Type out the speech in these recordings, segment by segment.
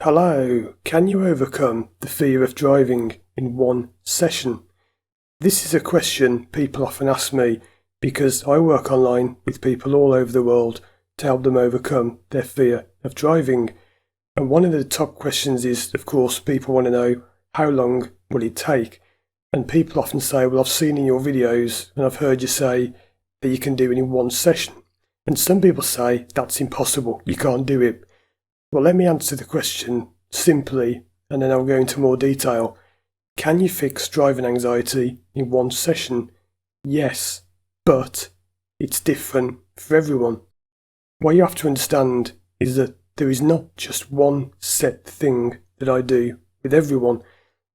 Hello, can you overcome the fear of driving in one session? This is a question people often ask me because I work online with people all over the world to help them overcome their fear of driving. And one of the top questions is, of course, people want to know how long will it take? And people often say, well, I've seen in your videos and I've heard you say that you can do it in one session. And some people say that's impossible, you can't do it. Well, let me answer the question simply, and then I'll go into more detail. Can you fix driving anxiety in one session? Yes, but it's different for everyone. What you have to understand is that there is not just one set thing that I do with everyone.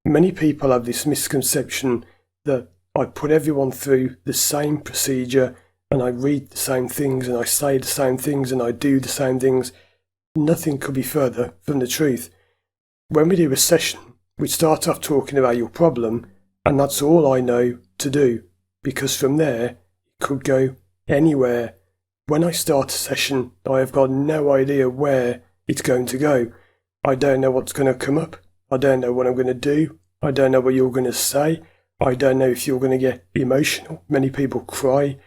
Many people have this misconception that I put everyone through the same procedure and I read the same things and I say the same things and I do the same things. Nothing could be further from the truth. When we do a session, we start off talking about your problem, and that's all I know to do, because from there, it could go anywhere. When I start a session, I have got no idea where it's going to go. I don't know what's going to come up. I don't know what I'm going to do. I don't know what you're going to say. I don't know if you're going to get emotional. Many people cry,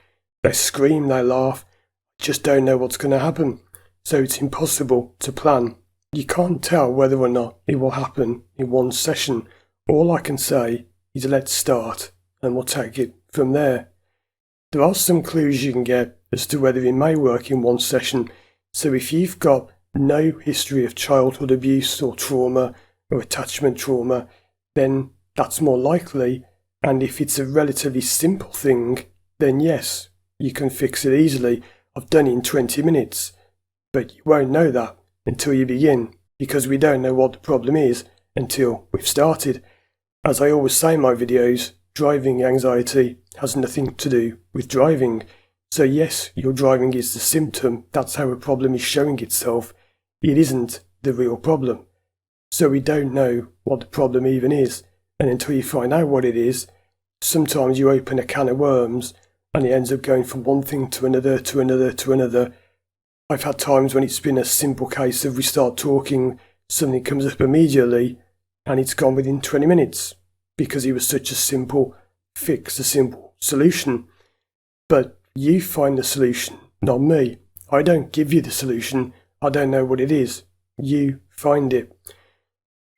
they scream, they laugh. Just don't know what's going to happen. So it's impossible to plan. You can't tell whether or not it will happen in one session. All I can say is let's start and we'll take it from there. There are some clues you can get as to whether it may work in one session. So if you've got no history of childhood abuse or trauma or attachment trauma, then that's more likely. And if it's a relatively simple thing, then yes, you can fix it easily. I've done it in 20 minutes. But you won't know that until you begin, because we don't know what the problem is until we've started. As I always say in my videos, driving anxiety has nothing to do with driving. So yes, your driving is the symptom, that's how a problem is showing itself. It isn't the real problem. So we don't know what the problem even is, and until you find out what it is, sometimes you open a can of worms and it ends up going from one thing to another, to another, to another. I've had times when it's been a simple case of we start talking, something comes up immediately, and it's gone within 20 minutes, because it was such a simple fix, a simple solution. But you find the solution, not me. I don't give you the solution, I don't know what it is. You find it.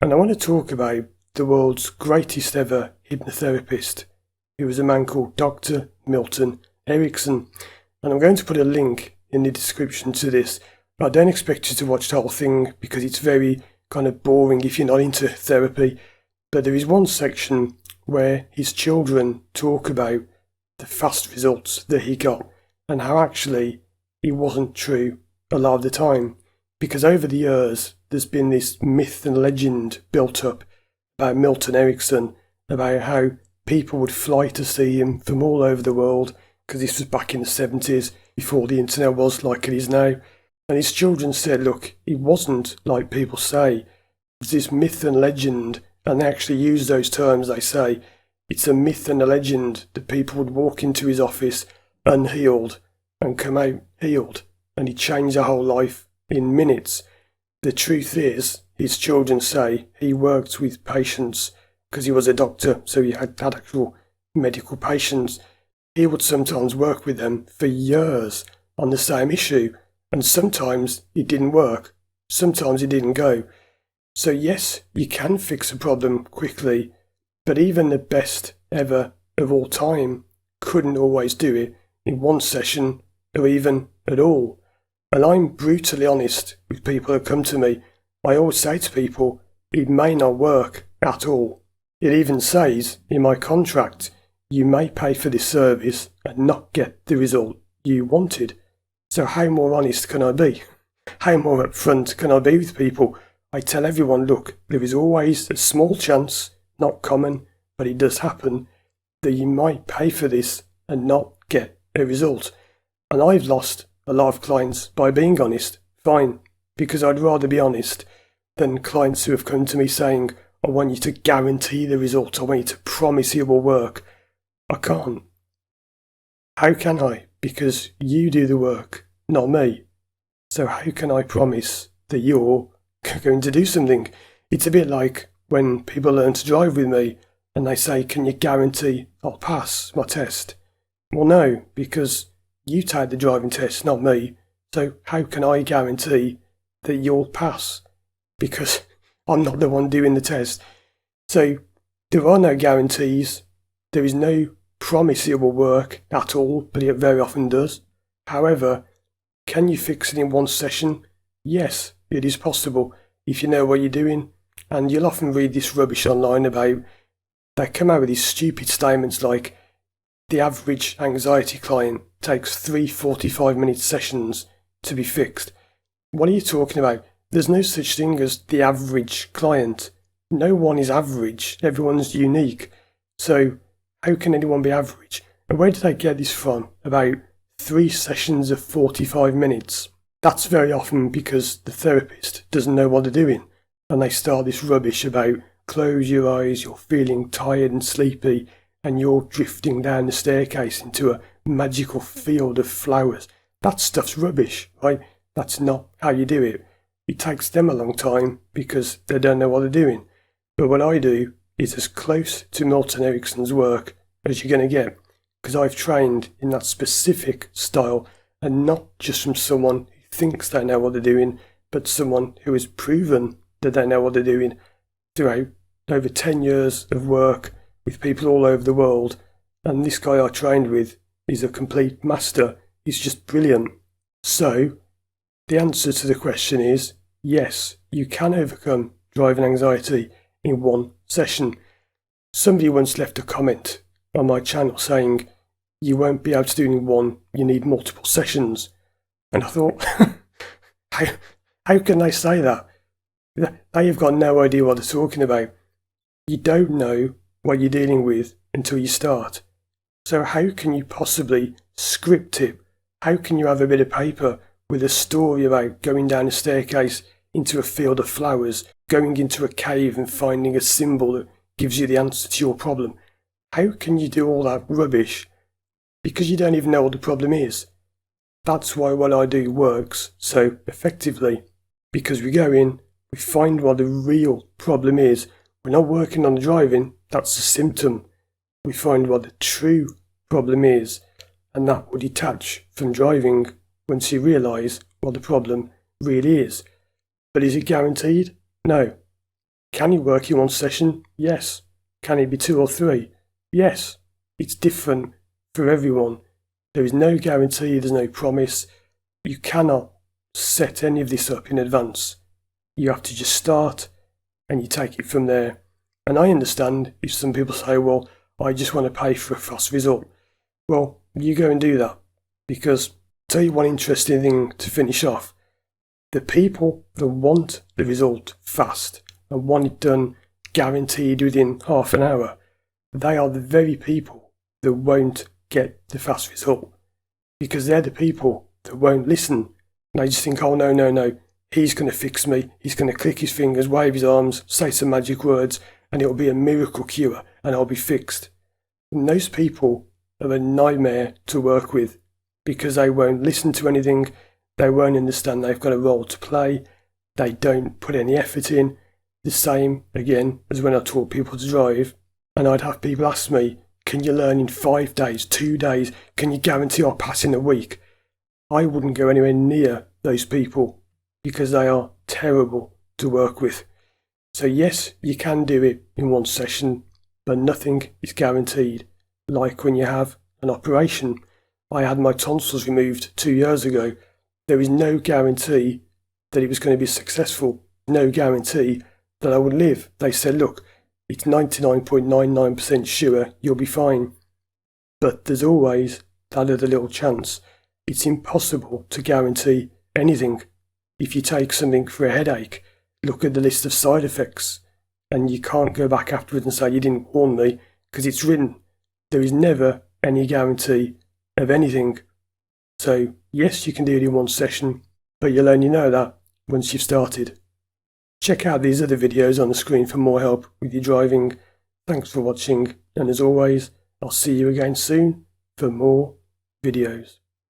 And I want to talk about the world's greatest ever hypnotherapist, who was a man called Dr. Milton Erickson. And I'm going to put a link in the description to this. I don't expect you to watch the whole thing because it's very kind of boring if you're not into therapy, but there is one section where his children talk about the fast results that he got and how actually it wasn't true a lot of the time, because over the years there's been this myth and legend built up about Milton Erickson, about how people would fly to see him from all over the world, because this was back in the 70s, before the internet was like it is now. And his children said, look, it wasn't like people say. It's this myth and legend, and they actually use those terms, they say. It's a myth and a legend that people would walk into his office unhealed and come out healed, and he changed their whole life in minutes. The truth is, his children say, he worked with patients because he was a doctor, so he had actual medical patients. He would sometimes work with them for years on the same issue, and sometimes it didn't work, sometimes it didn't go. So yes, you can fix a problem quickly, but even the best ever of all time couldn't always do it in one session or even at all. And I'm brutally honest with people who come to me. I always say to people, it may not work at all. It even says in my contract, you may pay for this service and not get the result you wanted. So how more honest can I be? How more upfront can I be with people? I tell everyone, look, there is always a small chance, not common, but it does happen, that you might pay for this and not get a result. And I've lost a lot of clients by being honest, fine, because I'd rather be honest than clients who have come to me saying, I want you to guarantee the result, I want you to promise it will work. I can't. How can I? Because you do the work, not me. So how can I promise that you're going to do something. It's a bit like when people learn to drive with me and they say, can you guarantee I'll pass my test? Well, no, because you take the driving test, not me. So how can I guarantee that you'll pass? Because I'm not the one doing the test. So there are no guarantees. There is no promise it will work at all, but it very often does. However, can you fix it in one session? Yes, it is possible if you know what you're doing. And you'll often read this rubbish online about, they come out with these stupid statements like, the average anxiety client takes 3 45-minute sessions to be fixed. What are you talking about? There's no such thing as the average client. No one is average. Everyone's unique. So how can anyone be average? And where did they get this from? About 3 sessions of 45 minutes. That's very often because the therapist doesn't know what they're doing. And they start this rubbish about close your eyes, you're feeling tired and sleepy, and you're drifting down the staircase into a magical field of flowers. That stuff's rubbish, right? That's not how you do it. It takes them a long time because they don't know what they're doing. But what I do is as close to Milton Erickson's work as you're going to get, because I've trained in that specific style, and not just from someone who thinks they know what they're doing, but someone who has proven that they know what they're doing throughout over 10 years of work with people all over the world. And this guy I trained with is a complete master. He's just brilliant. So the answer to the question is yes, you can overcome driving anxiety in one session. Somebody once left a comment on my channel saying, you won't be able to do it in one, you need multiple sessions. And I thought, how can they say that? They have got no idea what they're talking about. You don't know what you're dealing with until you start. So how can you possibly script it? How can you have a bit of paper with a story about going down a staircase into a field of flowers, going into a cave and finding a symbol that gives you the answer to your problem? How can you do all that rubbish? Because you don't even know what the problem is. That's why what I do works so effectively. Because we go in, we find what the real problem is. We're not working on the driving, that's a symptom. We find what the true problem is, and that will detach from driving once you realise what the problem really is. But is it guaranteed? No. Can it work in one session? Yes. Can it be 2 or 3? Yes. It's different for everyone. There is no guarantee, there's no promise. You cannot set any of this up in advance. You have to just start and you take it from there. And I understand if some people say, well, I just want to pay for a fast result. Well, you go and do that. Because I'll tell you one interesting thing to finish off. The people that want the result fast and want it done guaranteed within half an hour, they are the very people that won't get the fast result. Because they're the people that won't listen. And they just think, oh no, he's going to fix me. He's going to click his fingers, wave his arms, say some magic words, and it'll be a miracle cure and I'll be fixed. And those people are a nightmare to work with because they won't listen to anything, they won't understand they've got a role to play, they don't put any effort in. The same, again, as when I taught people to drive, and I'd have people ask me, can you learn in 5 days, 2 days, can you guarantee I'll pass in a week? I wouldn't go anywhere near those people because they are terrible to work with. So yes, you can do it in one session, but nothing is guaranteed. Like when you have an operation. I had my tonsils removed 2 years ago. There is no guarantee that it was going to be successful. No guarantee that I would live. They said, look, it's 99.99% sure you'll be fine. But there's always that other little chance. It's impossible to guarantee anything. If you take something for a headache, look at the list of side effects, and you can't go back afterwards and say you didn't warn me, because it's written. There is never any guarantee of anything. So yes, you can do it in one session, but you'll only know that once you've started. Check out these other videos on the screen for more help with your driving. Thanks for watching, and as always, I'll see you again soon for more videos.